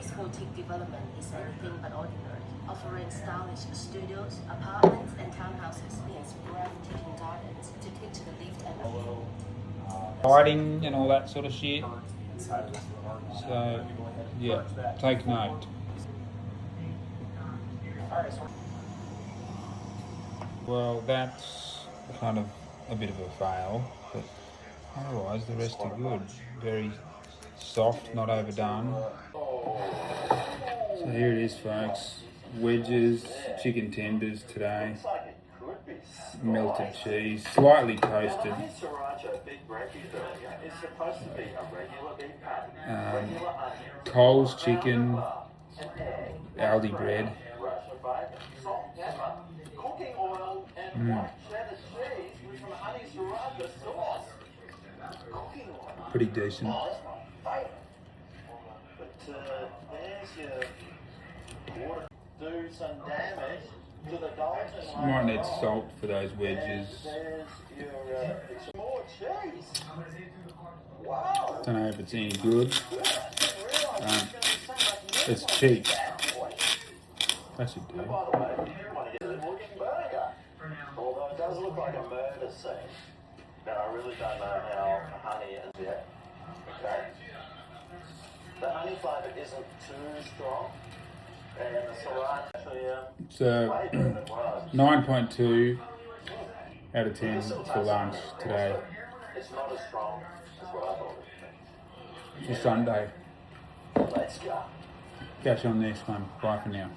This boutique development is anything but ordinary, offering stylish studios, apartments, and townhouses, with breathtaking gardens to take to the lift and Lighting and all that sort of shit. So, yeah, take note. Well, that's kind of a bit of a fail, but otherwise the rest are good. Very soft, not overdone. So here it is, folks. Wedges, chicken tenders today, melted cheese, slightly toasted. Coles chicken, Aldi bread. Pretty decent. Might need salt for those wedges. Don't know if it's any good. It's cheap. That should do. Although it does look like a murder scene, but I really don't know how honey is yet. Okay. The honey flavour isn't too strong, and the sriracha So 9.2 out of 10 for lunch today. it's not as strong as what I thought it would For Sunday. be. Let's go. Catch you on the next one. Bye for now.